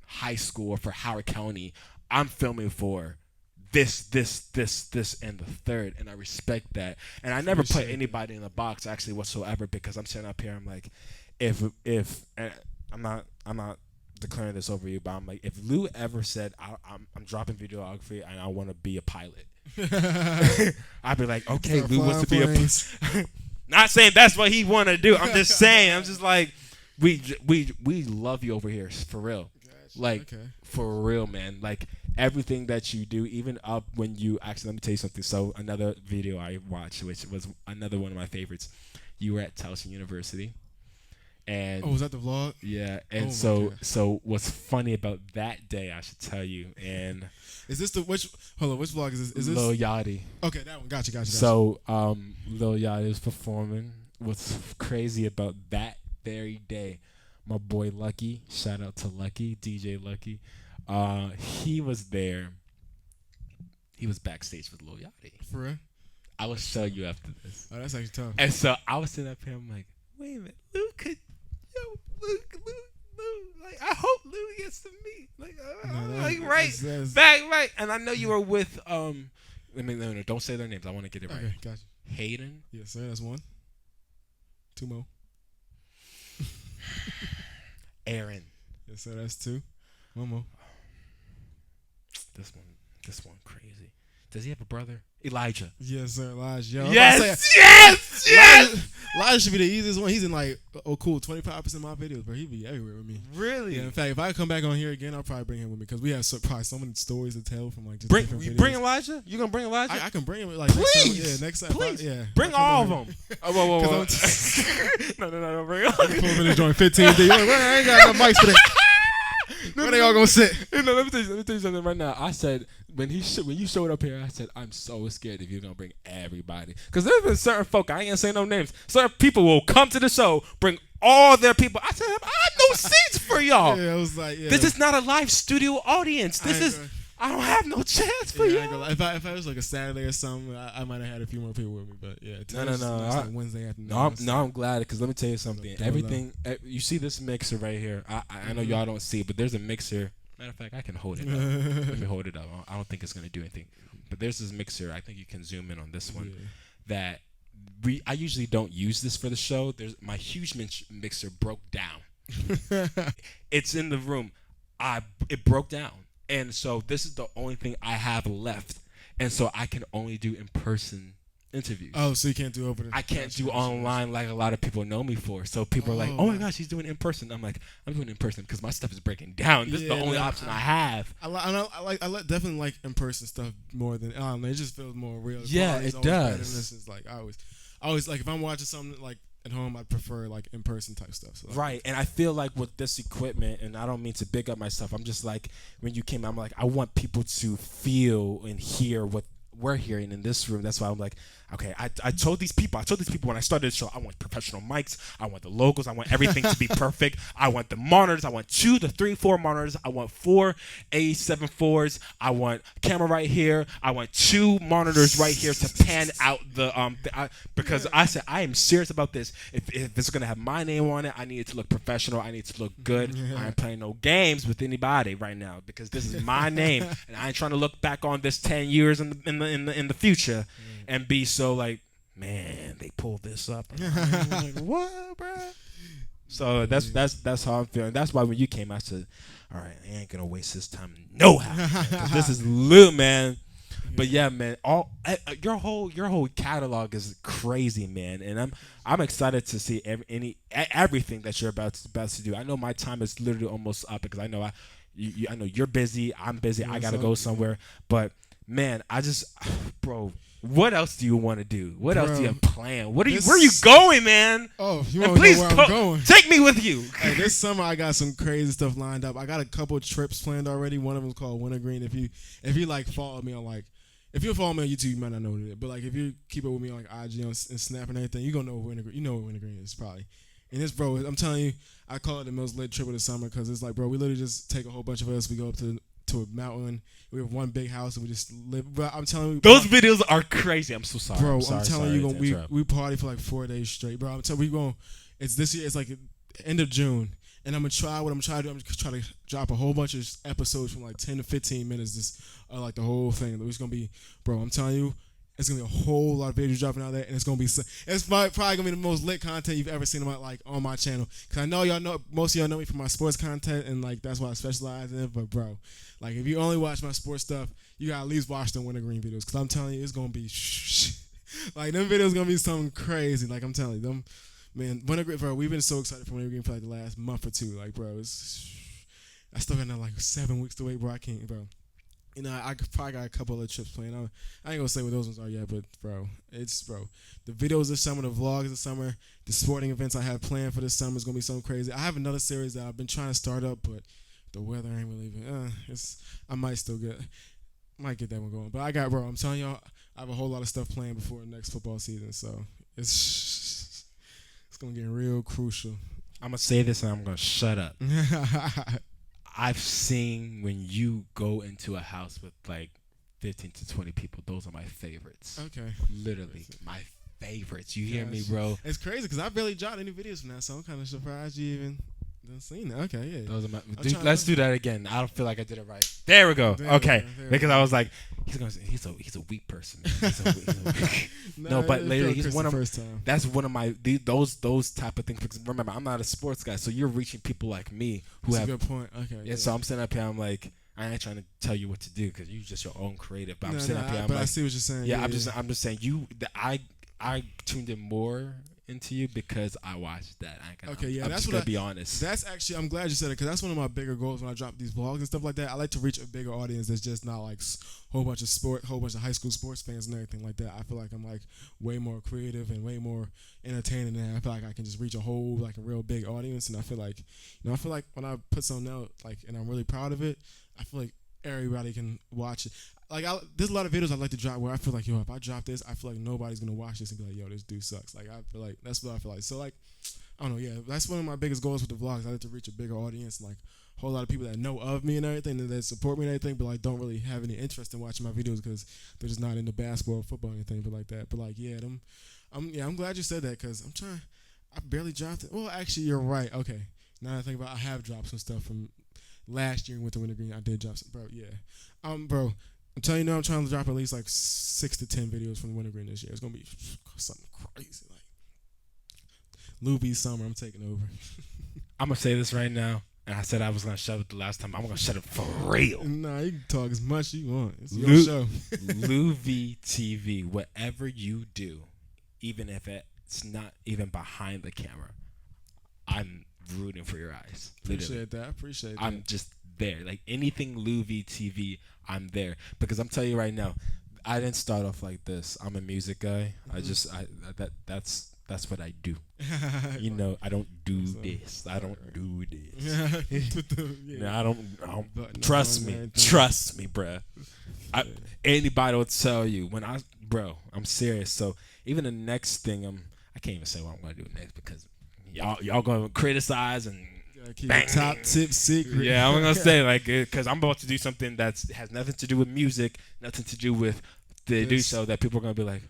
high school or for Howard County. I'm filming for this, and the third, and I respect that. And I never put anybody in a box actually whatsoever, because I'm sitting up here. I'm like, if I'm not declaring this over you, but I'm like, if Lou ever said I'm dropping videography and I want to be a pilot, I'd be like, okay, Lou wants to be a. Not saying that's what he want to do. I'm just saying. I'm just like, we love you over here for real. Like, for real, man. Like, everything that you do, even up when you actually, let me tell you something. So another video I watched, which was another one of my favorites, you were at Towson University. And was that the vlog? Yeah. And so what's funny about that day, I should tell you, and is this which vlog is this? Lil Yachty. Okay, that one. Gotcha. So Lil Yachty was performing. What's crazy about that very day, my boy Lucky, shout out to Lucky, DJ Lucky, he was there. He was backstage with Lil Yachty. For real? I will show you after this. Oh, that's actually tough. And so I was sitting up here, I'm like, wait a minute, Lou, like, I hope Lou gets to meet, like, right. And I know you were with, no, don't say their names. I want to get it right. Okay, gotcha. Hayden. Yes, sir. That's one. Two more. Aaron. Yes, sir. That's two. One more. This one crazy. Does he have a brother? Elijah. Yes, sir. Elijah. Yes. Elijah should be the easiest one. He's in like, 25% of my videos, but he be everywhere with me. Really? Yeah, in fact, if I come back on here again, I'll probably bring him with me because we have probably so many stories to tell from like just different videos. Bring Elijah? You gonna bring Elijah? I can bring him. Like, please. Next time. Please. Yeah. Bring all of them. Whoa. No. Bring all of them. Pull in joint 15 days. I ain't got no mics for that. Where they all gonna sit? No, let me tell you something right now. I said when you showed up here, I said I'm so scared if you're gonna bring everybody, because there's been certain folk, I ain't gonna say no names. Certain people will come to the show, bring all their people. I said I have no seats for y'all. Yeah, I was like, this is not a live studio audience. I don't have no chance for you. If I was like a Saturday or something, I might have had a few more people with me. But yeah, no. Like Wednesday afternoon. I'm glad, because let me tell you something. Everything you see this mixer right here. I know y'all don't see it, but there's a mixer. Matter of fact, I can hold it up. Let me hold it up. I don't think it's gonna do anything. But there's this mixer. I think you can zoom in on this one. Yeah. That I usually don't use this for the show. There's my huge mixer broke down. It's in the room. It broke down. And so this is the only thing I have left. And so I can only do in-person interviews. Oh, so you can't do over the... I can't do online like a lot of people know me for. So people are like, oh my gosh, he's doing in-person. I'm like, I'm doing in-person because my stuff is breaking down. This is the only option I have. I definitely like in-person stuff more than... it just feels more real. Yeah, it does. This is like, I always like, if I'm watching something like at home, I prefer like in-person type stuff. So, right, and I feel like with this equipment, and I don't mean to big up myself, I'm just like, when you came, I'm like, I want people to feel and hear what we're hearing in this room. That's why I'm like, Okay, I told these people when I started the show, I want professional mics, I want the logos, I want everything to be perfect. I want the monitors, I want 2 to 3, 4 monitors, I want 4 A74s, I want camera right here, I want 2 monitors right here to pan out because I said I am serious about this. If it's gonna have my name on it, I need it to look professional. I need it to look good. I ain't playing no games with anybody right now because this is my name, and I ain't trying to look back on this 10 years in the future and be so like, man, they pulled this up. I'm like, what, bro? So that's how I'm feeling. That's why when you came, I said, all right, I ain't gonna waste this time. No how, 'cause this is LouV, man. But yeah, man, your whole catalog is crazy, man, and I'm excited to see everything that you're about to do. I know my time is literally almost up because I know I know you're busy, I'm busy, I gotta go somewhere. But man, bro, what else do you want to do? What else do you have planned? Where are you going, man? Oh, you and want to please know where I'm going? Take me with you. Hey, this summer I got some crazy stuff lined up. I got a couple trips planned already. One of them is called Wintergreen. If you like follow me on like, if you follow me on YouTube, you might not know what it is. But like if you keep up with me on like IG and Snap and everything, you gonna know what Wintergreen. You know what Wintergreen is probably. And this, bro, I'm telling you, I call it the most lit trip of the summer because it's like, bro, we literally just take a whole bunch of us. We go up to a mountain. We have one big house and we just live. But I'm telling you, those videos are crazy. I'm so sorry, bro. I'm telling you, we party for like 4 days straight, bro. I'm telling you, we going. It's this year. It's like end of June, and I'm gonna try. What I'm trying to do, I'm just trying to drop a whole bunch of episodes from like 10 to 15 minutes. This like the whole thing. It's gonna be, bro. I'm telling you. It's gonna be a whole lot of videos dropping out there, and it's probably gonna be the most lit content you've ever seen on my channel. Cause I know y'all know most of y'all know me from my sports content, and like that's why I specialize in it. But bro, like if you only watch my sports stuff, you gotta at least watch the Wintergreen videos. Cause I'm telling you, it's gonna be like them videos gonna be something crazy. Like I'm telling you, them man, Wintergreen, bro. We've been so excited for Wintergreen for like the last month or two. Like bro, I still got like 7 weeks to wait, bro. I can't, bro. You know, I probably got a couple of trips planned. I ain't gonna say what those ones are yet, but bro, the videos this summer, the vlogs this summer, the sporting events I have planned for this summer is gonna be something crazy. I have another series that I've been trying to start up, but the weather ain't really even. I might get that one going. But I'm telling y'all, I have a whole lot of stuff planned before the next football season, so it's gonna get real crucial. I'm gonna say this and I'm gonna shut up. I've seen when you go into a house with like 15 to 20 people, those are my favorites. Okay. Literally, my favorites. You hear me, bro? It's crazy because I barely dropped any videos from that, so I'm kind of surprised you even done seen that. Okay, yeah. Those are my. Let's do that again. I don't feel like I did it right. There we go. Okay, because I was like, he's a weak person. Man. He's a weak. No, but literally, he's one of first time. That's one of my those type of things. Because remember, I'm not a sports guy, so you're reaching people like me who that's have a good point. Okay. Yeah, so I'm sitting up here. I'm like, I ain't trying to tell you what to do because you're just your own creative. But I'm sitting up here. But I see what you're saying. Yeah, I'm just saying I tuned in more into you because I watched that. I'm just gonna be honest. That's actually, I'm glad you said it because that's one of my bigger goals when I drop these vlogs and stuff like that. I like to reach a bigger audience that's just not like whole bunch of high school sports fans and everything like that. I feel like I'm like way more creative and way more entertaining, and I feel like I can just reach a whole like a real big audience. And I feel like when I put something out like and I'm really proud of it, I feel like everybody can watch it. Like there's a lot of videos I like to drop where I feel like, yo, if I drop this, I feel like nobody's gonna watch this and be like, yo, this dude sucks. Like I feel like that's what I feel like. So like, I don't know, yeah, that's one of my biggest goals with the vlogs. I like to reach a bigger audience, like a whole lot of people that know of me and everything, and that support me and everything, but like don't really have any interest in watching my videos because they're just not into basketball or football or anything, but like that. But like, yeah, I'm glad you said that because I barely dropped it. Well, actually, you're right. Okay, now that I think about it, I have dropped some stuff from last year with the Wintergreen. I did drop some, bro. Yeah, bro. I'm telling you now, I'm trying to drop at least like 6 to 10 videos from the Wintergreen this year. It's gonna be something crazy, like LouV summer. I'm taking over. I'm gonna say this right now, and I said I was gonna shut it the last time. I'm gonna shut it for real. Nah, you can talk as much as you want. It's your show. LouV TV, whatever you do, even if it's not even behind the camera, I'm rooting for your eyes. Appreciate that. I'm just there. Like anything LouV TV, I'm there because I'm telling you right now, I didn't start off like this. I'm a music guy. Mm-hmm. That's what I do. You know, I don't do this. I don't do this. No, I don't. Trust me, bruh. Anybody will tell you bro, I'm serious. So even the next thing, I can't even say what I'm gonna do next because y'all gonna criticize and Keep bang. the top tip secret. Yeah, I'm gonna say like because I'm about to do something that has nothing to do with music, nothing to do with the do show that people are gonna be like,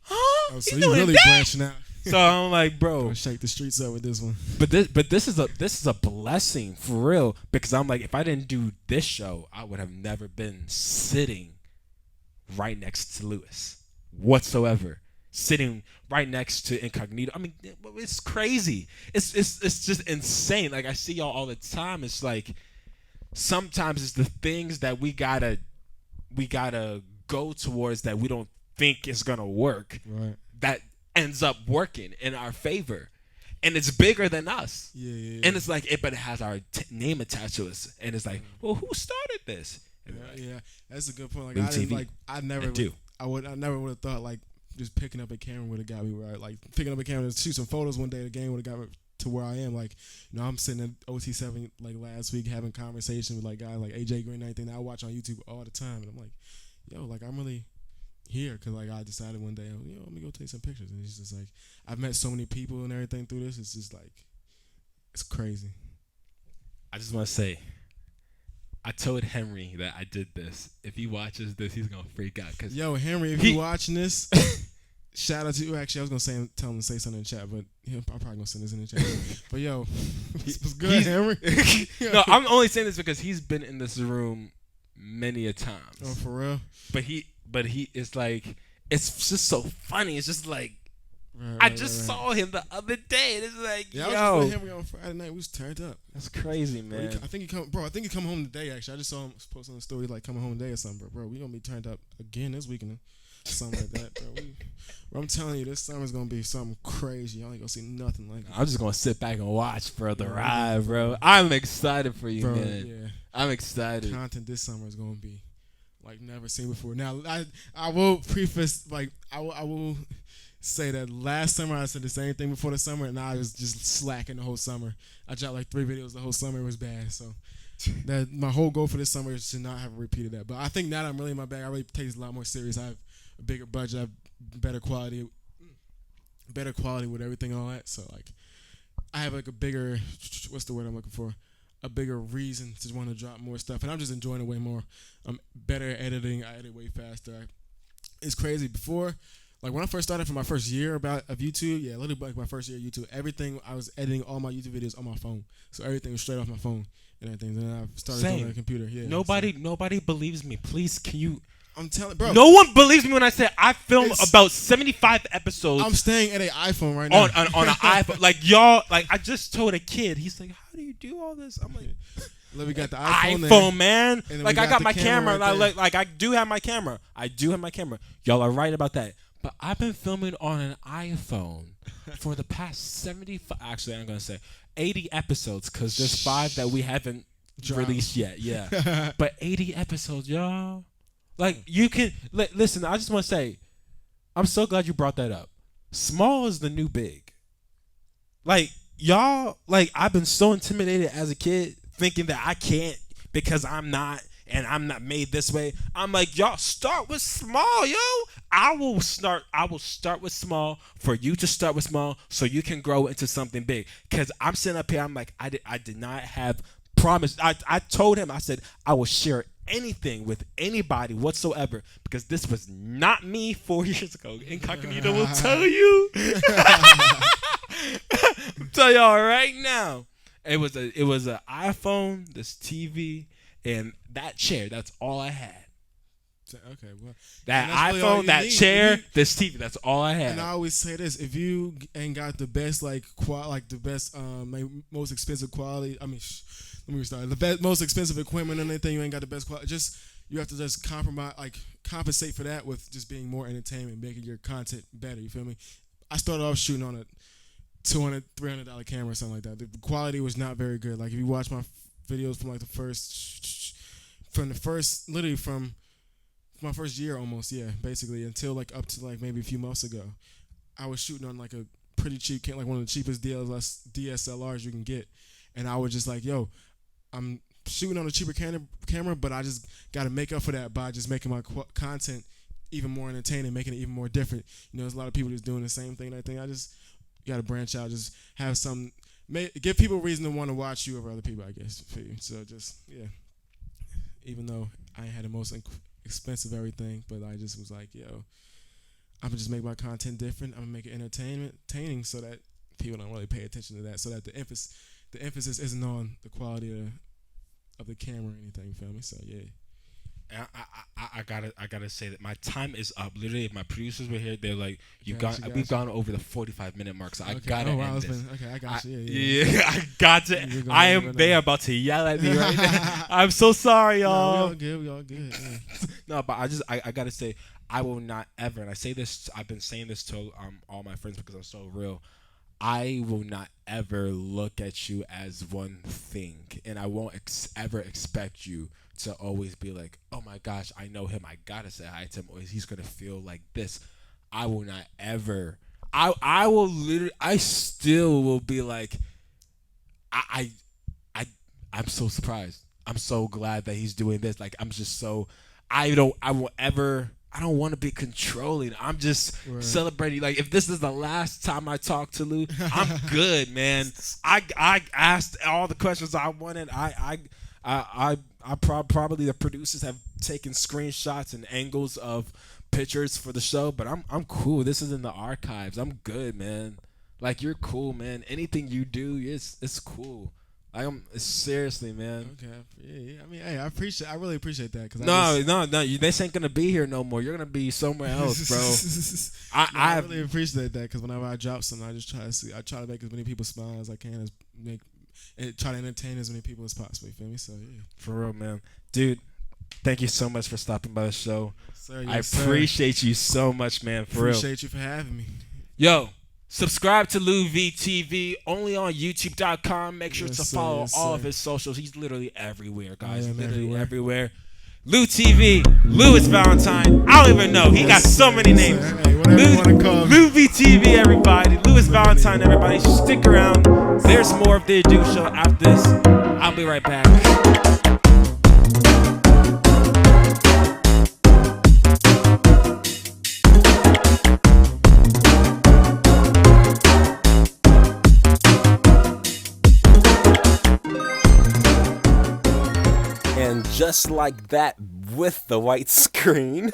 huh? Oh, so He's you doing really that? branching out. So I'm like, bro, Gonna shake the streets up with this one. but this is a blessing for real because I'm like, if I didn't do this show, I would have never been sitting right next to Lewis whatsoever. Sitting right next to Incognito. I mean, it's crazy. It's just insane. Like I see y'all all the time. It's like sometimes it's the things that we gotta go towards that we don't think is gonna work. Right. That ends up working in our favor, and it's bigger than us. Yeah. And it's like, but it has our name attached to us, and it's like, well, who started this? Yeah, that's a good point. Like LouV I didn't, TV. like I never do. I never would have thought like just picking up a camera would have got me where like picking up a camera to shoot some photos one day the game would have got me to where I am. Like, you know, I'm sitting at OT7 like last week having conversation with like guys like AJ Green and everything that I watch on YouTube all the time, and I'm like, yo, like I'm really here because like I decided one day, you know, let me go take some pictures, and it's just like I've met so many people and everything through this. It's just like it's crazy. I just want to say, I told Henry that I did this. If he watches this, he's gonna freak out. Cause Yo, Henry, if you watching this, shout out to you. Actually, I was gonna tell him to say something in the chat, but I'm probably gonna send this in the chat. But yo, what's good, Henry? No, I'm only saying this because he's been in this room many a times. Oh, for real? But he is like, it's just so funny. It's just like, Right, I just saw him the other day, and it's like, yeah, I was yo, just with Henry on Friday night. We was turned up. that's crazy, man. I think he come home today. Actually, I just saw him post on the story like coming home today or something. Bro, we gonna be turned up again this weekend, something like that, bro. Bro, I'm telling you, this summer's gonna be something crazy. Y'all ain't gonna see nothing like it. I'm just gonna sit back and watch for the ride, bro. I'm excited for you, Bro, man. yeah. I'm excited. Content this summer is gonna be like never seen before. Now, I will preface like I will say that last summer I said the same thing before the summer, and I was just slacking the whole summer. I dropped like 3 videos the whole summer. It was bad. So that my whole goal for this summer is to not have repeated that. But I think now that I'm really in my bag, I really take this a lot more serious. I have a bigger budget, I have better quality with everything and all that. So like I have like a bigger, what's the word I'm looking for? A bigger reason to want to drop more stuff, and I'm just enjoying it way more. I'm better at editing. I edit way faster. It's crazy. Before, like when I first started for my first year of YouTube, yeah, literally like my first year of YouTube, everything I was editing all my YouTube videos on my phone, so everything was straight off my phone and everything. Then I started doing it on the computer. Yeah. Nobody believes me. Please, can you? I'm telling, bro. No one believes me when I say I filmed about 75 episodes. I'm staying at an iPhone right now. on an iPhone. Like y'all, like I just told a kid. He's like, "How do you do all this?" I'm like, Look, we got the iPhone, iPhone, man. And then Like we I got the my camera. right there. Like I do have my camera. Y'all are right about that. But I've been filming on an iPhone for the past 75. Actually, I'm gonna say 80 episodes because there's 5 that we haven't released yet. Yeah, but 80 episodes, y'all. Like you can listen. I just want to say, I'm so glad you brought that up. Small is the new big. Like y'all, like I've been so intimidated as a kid, thinking that I can't because I'm not made this way. I'm like, y'all start with small, yo. I will start with small for you to start with small so you can grow into something big. Cause I'm sitting up here, I'm like, I did not have promise. I told him, I said, I will share anything with anybody whatsoever because this was not me 4 years ago. Incognito will tell you. I'm telling y'all right now. It was an iPhone, this TV, and that chair. That's all I had. Okay, well, That really all iPhone, you that need. chair, this TV. That's all I had. And I always say this: if you ain't got the best most expensive quality, let me restart. The most expensive equipment and anything, you ain't got the best quality. You have to just compensate for that with just being more entertainment, making your content better. You feel me? I started off shooting on a $200, $300 camera or something like that. The quality was not very good. Like if you watch my videos from from my first year almost, yeah, basically until like up to like maybe a few months ago, I was shooting on like a pretty cheap like one of the cheapest DSLRs you can get, and I was just like, yo, I'm shooting on a cheaper camera, but I just got to make up for that by just making my content even more entertaining, making it even more different. You know, there's a lot of people just doing the same thing. I think you got to branch out, just have some, give people a reason to want to watch you over other people, I guess, for you. So just, yeah. Even though I had the most expensive everything, but I just was like, yo, I'm gonna just make my content different. I'm gonna make it entertaining so that people don't really pay attention to that. So that the emphasis isn't on the quality of the camera or anything. You feel me? So yeah. I gotta say that my time is up. Literally, if my producers were here, they're like, we've gone over the 45-minute mark, so I gotta end this. Okay, I got you. Yeah, I got to. I am. They are about to yell at me right now. I'm so sorry, y'all. No, we all good. Yeah. No, but I gotta say, I will not ever. And I say this. I've been saying this to all my friends because I'm so real. I will not ever look at you as one thing, and I won't ever expect you to always be like, oh my gosh, I know him, I gotta say hi to him, or he's gonna feel like this. I will not ever. I will literally. I still will be like, I'm so surprised. I'm so glad that he's doing this. Like, I'm just so. I don't want to be controlling. I'm just celebrating. Like, if this is the last time I talk to Lou, I'm good, man. I asked all the questions I wanted. Probably the producers have taken screenshots and angles of pictures for the show, but I'm cool. This is in the archives. I'm good, man. Like, you're cool, man. Anything you do, it's cool. Seriously, man. Okay. Yeah. I mean, hey, I really appreciate that. Cause no. This ain't gonna be here no more. You're gonna be somewhere else, bro. I really appreciate that because whenever I drop something, I try to make as many people smile as I can, and try to entertain as many people as possible. You feel me? So yeah. For real, man, dude. Thank you so much for stopping by the show. Sir, I appreciate you so much, man. For real. Appreciate you for having me. Yo. Subscribe to LouV TV, only on YouTube.com. Make sure to follow all of his socials. He's literally everywhere, guys. Literally everywhere. Lou TV, Louis Valentine. I don't even know. He got so many names. LouV TV, everybody. Louis Valentine, everybody. Stick around. There's more of the Adu Show after this. I'll be right back. Just like that, with the white screen.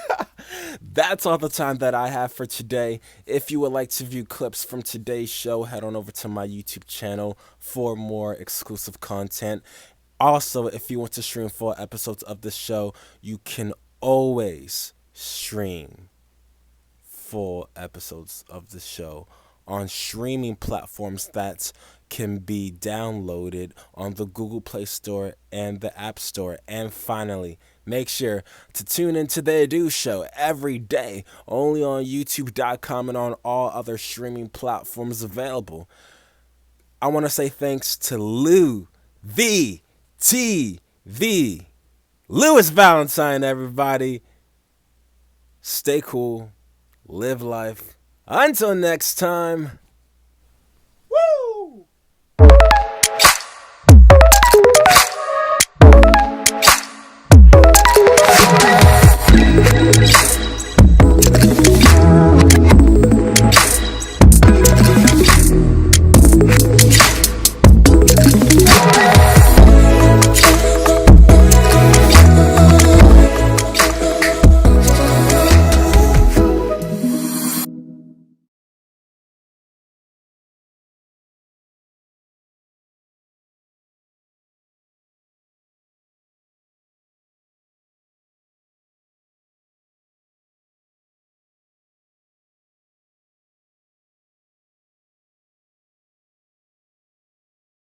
That's all the time that I have for today. If you would like to view clips from today's show, head on over to my YouTube channel for more exclusive content. Also, if you want to stream full episodes of the show, you can always stream full episodes of the show on streaming platforms that can be downloaded on the Google Play Store and the App Store. And finally, make sure to tune into The Adu Show every day, only on YouTube.com and on all other streaming platforms available. I want to say thanks to LouV TV, Louis Valentine, everybody. Stay cool, live life. Until next time.